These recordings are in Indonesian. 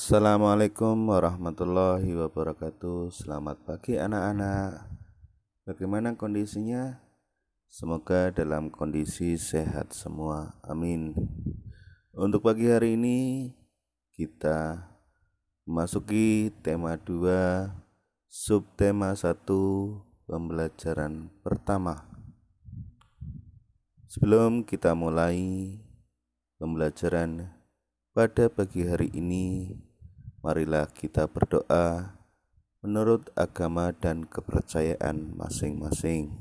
Assalamualaikum warahmatullahi wabarakatuh. Selamat pagi anak-anak. Bagaimana kondisinya? Semoga dalam kondisi sehat semua. Amin. Untuk pagi hari ini kita memasuki tema 2, subtema 1, pembelajaran pertama. Sebelum kita mulai pembelajaran pada pagi hari ini, marilah kita berdoa menurut agama dan kepercayaan masing-masing.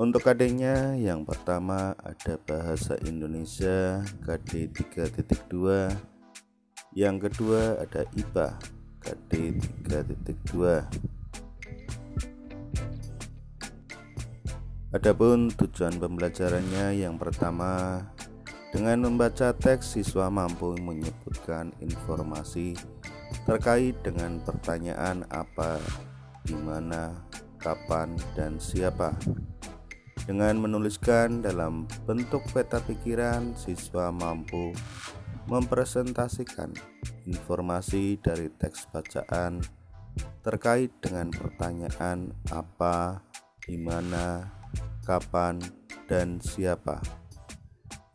Untuk KD-nya yang pertama ada Bahasa Indonesia KD 3.2, yang kedua ada IPA KD 3.2. Adapun tujuan pembelajarannya yang pertama, dengan membaca teks siswa mampu menyebutkan informasi terkait dengan pertanyaan apa, di mana, kapan, dan siapa. Dengan menuliskan dalam bentuk peta pikiran, siswa mampu mempresentasikan informasi dari teks bacaan terkait dengan pertanyaan apa, di mana, kapan, dan siapa.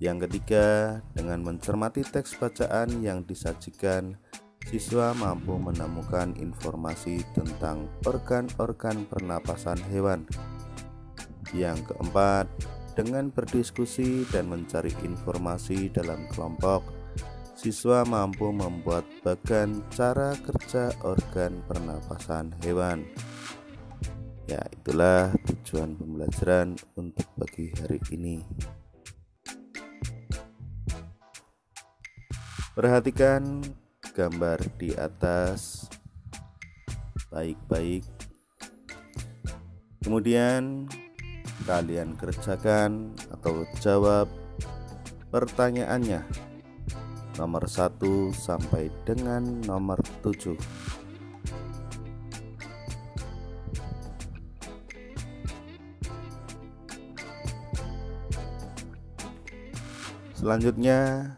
Yang ketiga, dengan mencermati teks bacaan yang disajikan, siswa mampu menemukan informasi tentang organ-organ pernapasan hewan. Yang keempat, dengan berdiskusi dan mencari informasi dalam kelompok, siswa mampu membuat bagan cara kerja organ pernapasan hewan. Ya, itulah tujuan pembelajaran untuk pagi hari ini. Perhatikan gambar di atas baik-baik. Kemudian kalian kerjakan atau jawab pertanyaannya nomor 1 sampai dengan nomor 7. Selanjutnya,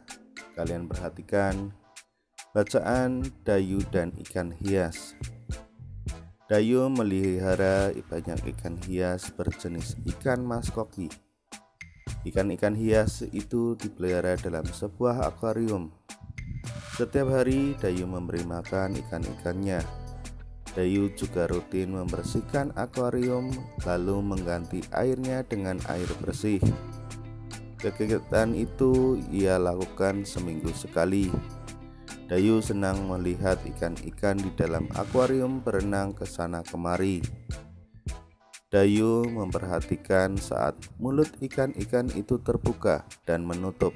kalian perhatikan bacaan Dayu dan ikan hias. Dayu melihara banyak ikan hias berjenis ikan mas koki. Ikan-ikan hias itu dipelihara dalam sebuah akuarium. Setiap hari Dayu memberi makan ikan-ikannya. Dayu juga rutin membersihkan akuarium lalu mengganti airnya dengan air bersih. Kegiatan itu ia lakukan seminggu sekali. Dayu senang melihat ikan-ikan di dalam akuarium berenang ke sana kemari. Dayu memperhatikan saat mulut ikan-ikan itu terbuka dan menutup,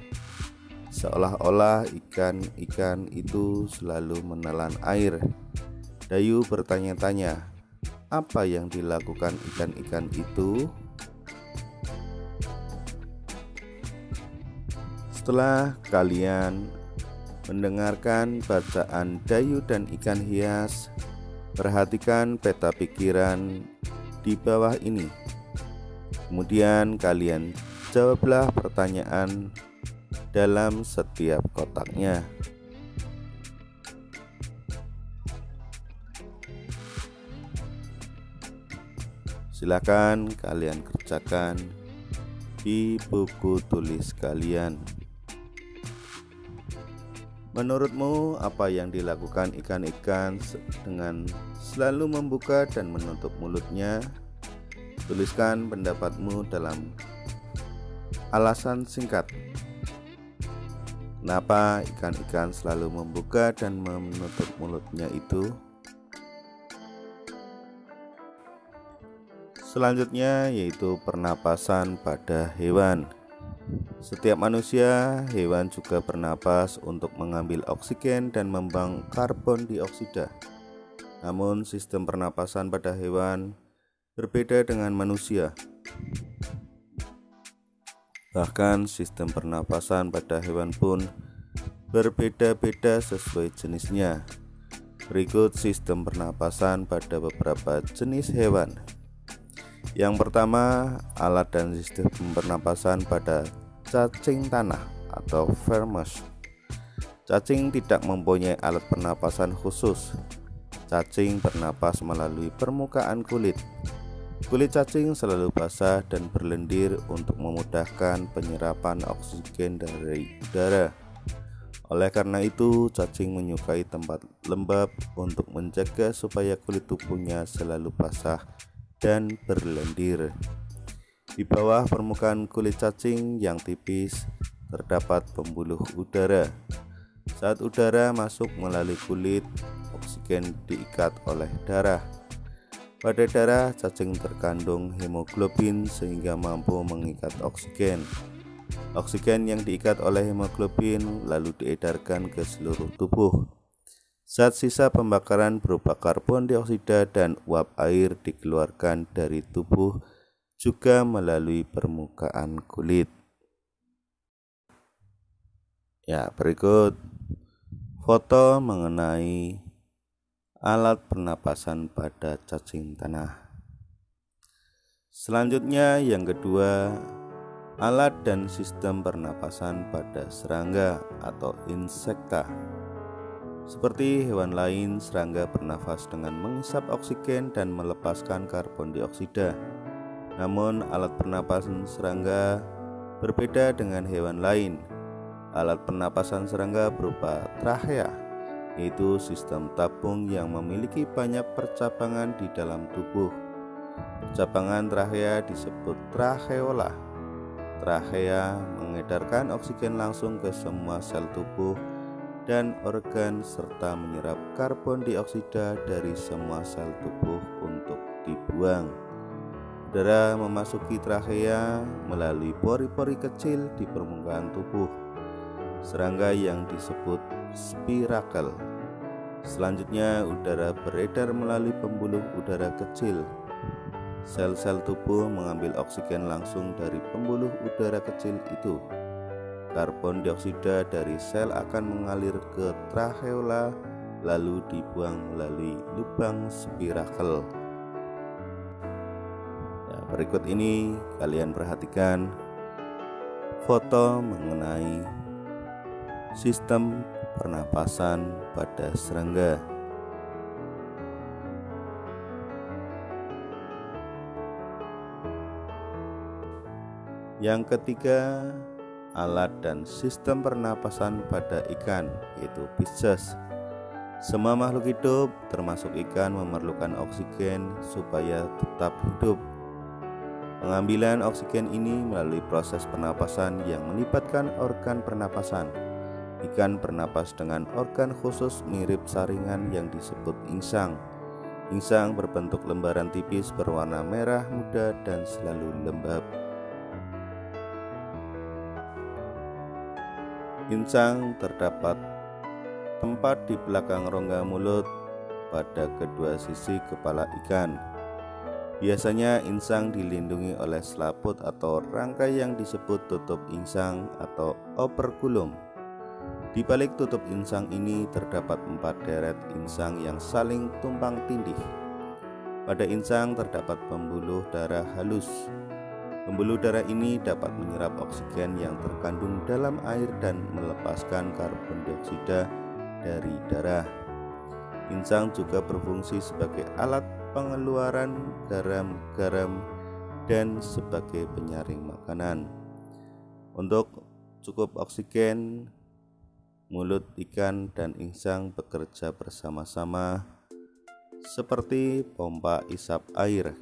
seolah-olah ikan-ikan itu selalu menelan air. Dayu bertanya-tanya, apa yang dilakukan ikan-ikan itu? Setelah kalian mendengarkan bacaan Dayu dan ikan hias, perhatikan peta pikiran di bawah ini. Kemudian kalian jawablah pertanyaan dalam setiap kotaknya. Silakan kalian kerjakan di buku tulis kalian. Menurutmu apa yang dilakukan ikan-ikan dengan selalu membuka dan menutup mulutnya? Tuliskan pendapatmu dalam alasan singkat. Kenapa ikan-ikan selalu membuka dan menutup mulutnya itu? Selanjutnya yaitu pernapasan pada hewan. Setiap manusia, hewan juga bernapas untuk mengambil oksigen dan membuang karbon dioksida. Namun sistem pernapasan pada hewan berbeda dengan manusia. Bahkan sistem pernapasan pada hewan pun berbeda-beda sesuai jenisnya. Berikut sistem pernapasan pada beberapa jenis hewan. Yang pertama, alat dan sistem pernapasan pada cacing tanah atau vermis. Cacing tidak mempunyai alat pernapasan khusus. Cacing bernapas melalui permukaan kulit. Kulit cacing selalu basah dan berlendir untuk memudahkan penyerapan oksigen dari udara. Oleh karena itu, cacing menyukai tempat lembab untuk menjaga supaya kulit tubuhnya selalu basah dan berlendir. Di bawah permukaan kulit cacing yang tipis terdapat pembuluh udara. Saat udara masuk melalui kulit, oksigen diikat oleh darah. Pada darah, cacing terkandung hemoglobin sehingga mampu mengikat oksigen. Oksigen yang diikat oleh hemoglobin lalu diedarkan ke seluruh tubuh. Zat sisa pembakaran berupa karbon dioksida dan uap air dikeluarkan dari tubuh juga melalui permukaan kulit. Ya, berikut foto mengenai alat pernapasan pada cacing tanah. Selanjutnya yang kedua, alat dan sistem pernapasan pada serangga atau insekta. Seperti hewan lain, serangga bernafas dengan menghisap oksigen dan melepaskan karbon dioksida. Namun alat pernapasan serangga berbeda dengan hewan lain. Alat pernapasan serangga berupa trachea, yaitu sistem tabung yang memiliki banyak percabangan di dalam tubuh. Percabangan trachea disebut tracheola. Trachea mengedarkan oksigen langsung ke semua sel tubuh dan organ serta menyerap karbon dioksida dari semua sel tubuh untuk dibuang. Udara memasuki trachea melalui pori-pori kecil di permukaan tubuh serangga yang disebut spirakel. Selanjutnya, udara beredar melalui pembuluh udara kecil. Sel-sel tubuh mengambil oksigen langsung dari pembuluh udara kecil itu. Karbon dioksida dari sel akan mengalir ke tracheola lalu dibuang melalui lubang spirakel. Ya, berikut ini kalian perhatikan foto mengenai sistem pernapasan pada serangga. Yang ketiga, alat dan sistem pernapasan pada ikan, yaitu Pisces. Semua makhluk hidup termasuk ikan memerlukan oksigen supaya tetap hidup. Pengambilan oksigen ini melalui proses pernapasan yang melibatkan organ pernapasan. Ikan bernapas dengan organ khusus mirip saringan yang disebut insang. Insang berbentuk lembaran tipis berwarna merah muda dan selalu lembab. Insang terdapat tempat di belakang rongga mulut pada kedua sisi kepala ikan. Biasanya insang dilindungi oleh selaput atau rangkai yang disebut tutup insang atau operculum. Di balik tutup insang ini terdapat 4 deret insang yang saling tumpang tindih. Pada insang terdapat pembuluh darah halus. Pembuluh darah ini dapat menyerap oksigen yang terkandung dalam air dan melepaskan karbon dioksida dari darah. Insang juga berfungsi sebagai alat pengeluaran garam-garam dan sebagai penyaring makanan. Untuk cukup oksigen, mulut ikan dan insang bekerja bersama-sama seperti pompa isap air.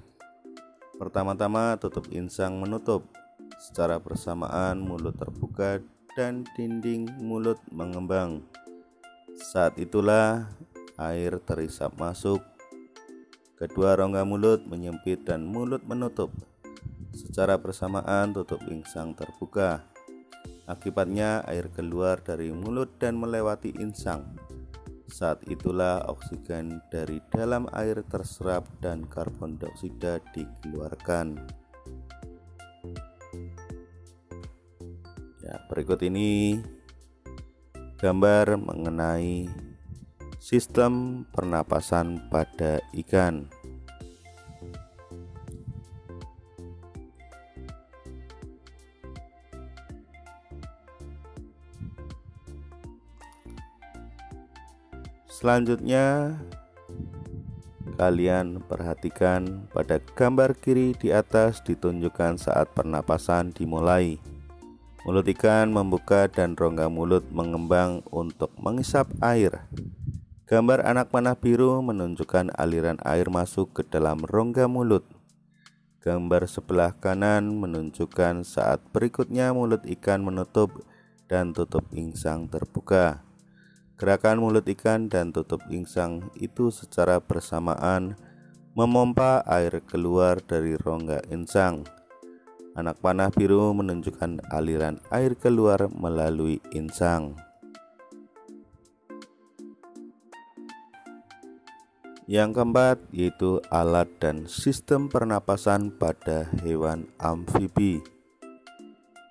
Pertama-tama tutup insang menutup. Secara bersamaan mulut terbuka dan dinding mulut mengembang. Saat itulah air terisap masuk. Kedua rongga mulut menyempit dan mulut menutup. Secara bersamaan tutup insang terbuka. Akibatnya air keluar dari mulut dan melewati insang. Saat itulah oksigen dari dalam air terserap dan karbon dioksida dikeluarkan. Ya, berikut ini gambar mengenai sistem pernapasan pada ikan. Selanjutnya, kalian perhatikan pada gambar kiri di atas ditunjukkan saat pernapasan dimulai. Mulut ikan membuka dan rongga mulut mengembang untuk mengisap air. Gambar anak panah biru menunjukkan aliran air masuk ke dalam rongga mulut. Gambar sebelah kanan menunjukkan saat berikutnya mulut ikan menutup dan tutup insang terbuka. Gerakan mulut ikan dan tutup insang itu secara bersamaan memompa air keluar dari rongga insang. Anak panah biru menunjukkan aliran air keluar melalui insang. Yang keempat yaitu alat dan sistem pernapasan pada hewan amfibi.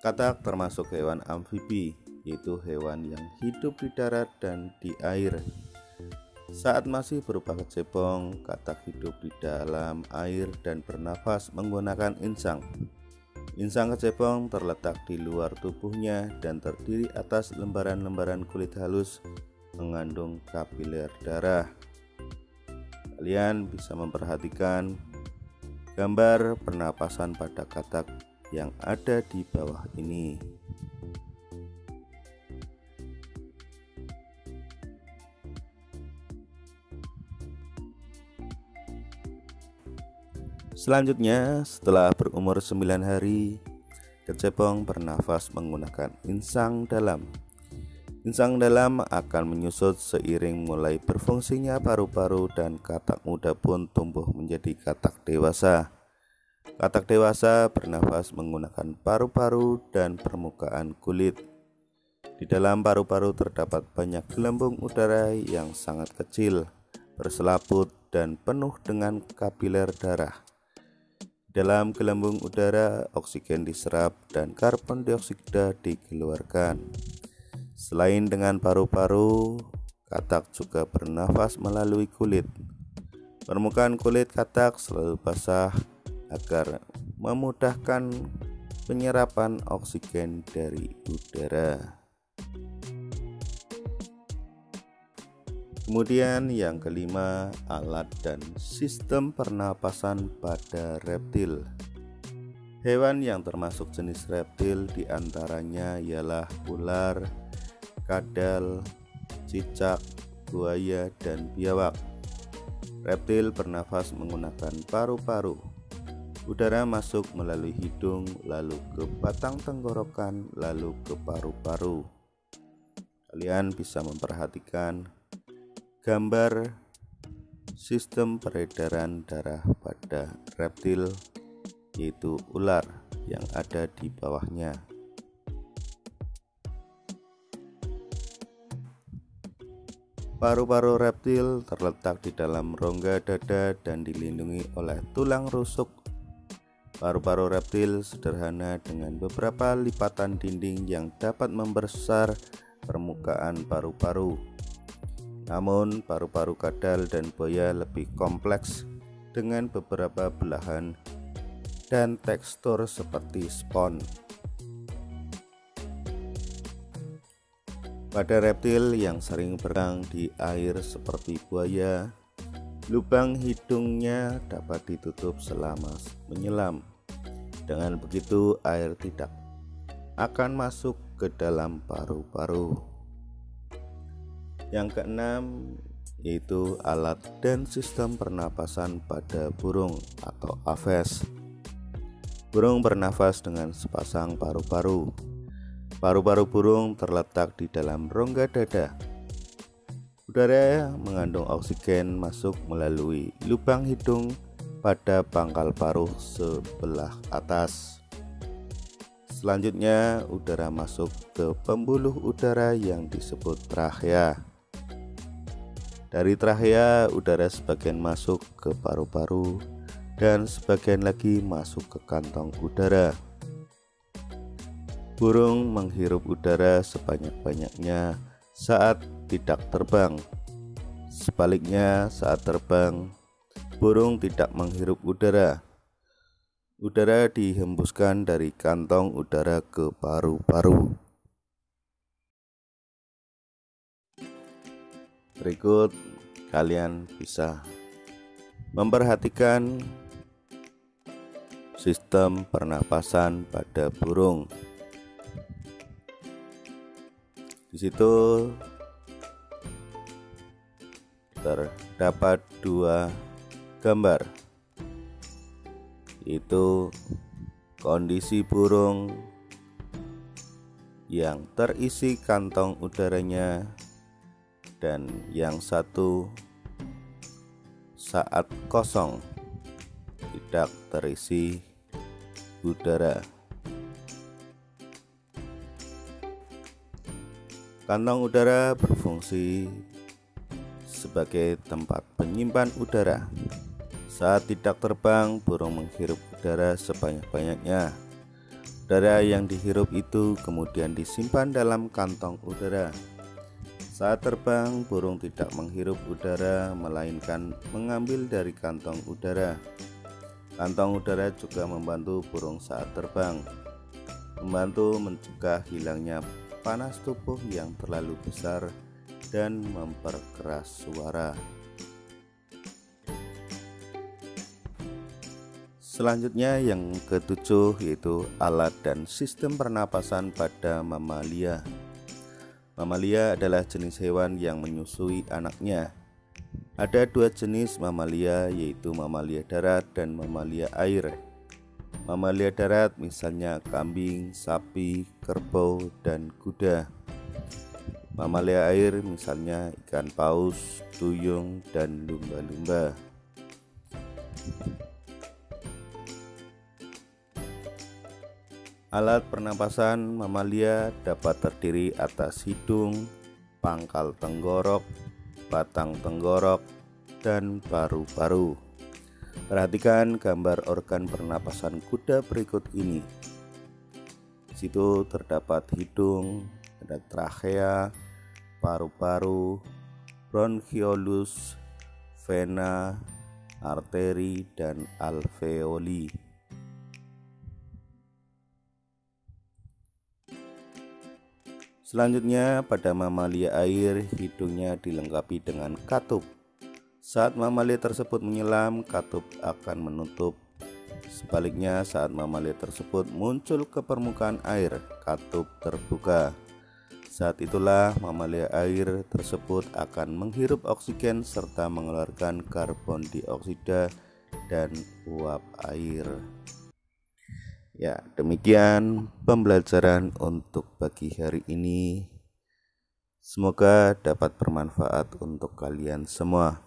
Katak termasuk hewan amfibi, yaitu hewan yang hidup di darat dan di air. Saat masih berupa kecebong, katak hidup di dalam air dan bernafas menggunakan insang. Insang kecebong terletak di luar tubuhnya dan terdiri atas lembaran-lembaran kulit halus mengandung kapiler darah. Kalian bisa memperhatikan gambar pernapasan pada katak yang ada di bawah ini. Selanjutnya, setelah berumur 9 hari, kecebong bernafas menggunakan insang dalam. Insang dalam akan menyusut seiring mulai berfungsinya paru-paru dan katak muda pun tumbuh menjadi katak dewasa. Katak dewasa bernafas menggunakan paru-paru dan permukaan kulit. Di dalam paru-paru terdapat banyak gelembung udara yang sangat kecil, berselaput dan penuh dengan kapiler darah. Dalam gelembung udara, oksigen diserap dan karbon dioksida dikeluarkan. Selain dengan paru-paru, katak juga bernafas melalui kulit. Permukaan kulit katak selalu basah agar memudahkan penyerapan oksigen dari udara. Kemudian yang kelima, alat dan sistem pernapasan pada reptil. Hewan yang termasuk jenis reptil diantaranya ialah ular, kadal, cicak, buaya, dan biawak. Reptil bernafas menggunakan paru-paru. Udara masuk melalui hidung, lalu ke batang tenggorokan, lalu ke paru-paru. Kalian bisa memperhatikan gambar sistem peredaran darah pada reptil, yaitu ular yang ada di bawahnya. Paru-paru reptil terletak di dalam rongga dada dan dilindungi oleh tulang rusuk. Paru-paru reptil sederhana dengan beberapa lipatan dinding yang dapat membesar permukaan paru-paru. Namun, paru-paru kadal dan buaya lebih kompleks dengan beberapa belahan dan tekstur seperti spons. Pada reptil yang sering berenang di air seperti buaya, lubang hidungnya dapat ditutup selama menyelam. Dengan begitu, air tidak akan masuk ke dalam paru-paru. Yang keenam yaitu alat dan sistem pernapasan pada burung atau aves. Burung bernafas dengan sepasang paru-paru. Paru-paru burung terletak di dalam rongga dada. Udara mengandung oksigen masuk melalui lubang hidung pada pangkal paruh sebelah atas. Selanjutnya, udara masuk ke pembuluh udara yang disebut trachea. Dari trachea, udara sebagian masuk ke paru-paru dan sebagian lagi masuk ke kantong udara. Burung menghirup udara sebanyak-banyaknya saat tidak terbang. Sebaliknya, saat terbang, burung tidak menghirup udara. Udara dihembuskan dari kantong udara ke paru-paru. Berikut kalian bisa memperhatikan sistem pernapasan pada burung. Di situ terdapat dua gambar, yaitu kondisi burung yang terisi kantong udaranya dan yang satu saat kosong tidak terisi udara. Kantong udara berfungsi sebagai tempat penyimpan udara. Saat tidak terbang, burung menghirup udara sebanyak-banyaknya. Udara yang dihirup itu kemudian disimpan dalam kantong udara. Saat terbang, burung tidak menghirup udara, melainkan mengambil dari kantong udara. Kantong udara juga membantu burung saat terbang, membantu mencegah hilangnya panas tubuh yang terlalu besar dan memperkeras suara. Selanjutnya yang ketujuh yaitu alat dan sistem pernapasan pada mamalia. Mamalia adalah jenis hewan yang menyusui anaknya. Ada dua jenis mamalia, yaitu mamalia darat dan mamalia air. Mamalia darat misalnya kambing, sapi, kerbau, dan kuda. Mamalia air misalnya ikan paus, duyung, dan lumba-lumba. Alat pernapasan mamalia dapat terdiri atas hidung, pangkal tenggorok, batang tenggorok, dan paru-paru. Perhatikan gambar organ pernapasan kuda berikut ini. Di situ terdapat hidung, ada trachea, paru-paru, bronchiolus, vena, arteri, dan alveoli. Selanjutnya, pada mamalia air, hidungnya dilengkapi dengan katup. Saat mamalia tersebut menyelam, katup akan menutup. Sebaliknya, saat mamalia tersebut muncul ke permukaan air, katup terbuka. Saat itulah mamalia air tersebut akan menghirup oksigen serta mengeluarkan karbon dioksida dan uap air. Ya, demikian pembelajaran untuk pagi hari ini. Semoga dapat bermanfaat untuk kalian semua.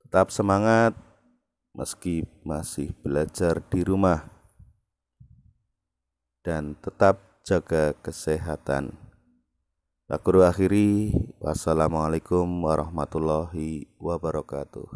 Tetap semangat meski masih belajar di rumah, dan tetap jaga kesehatan. Aku akhiri, wassalamualaikum warahmatullahi wabarakatuh.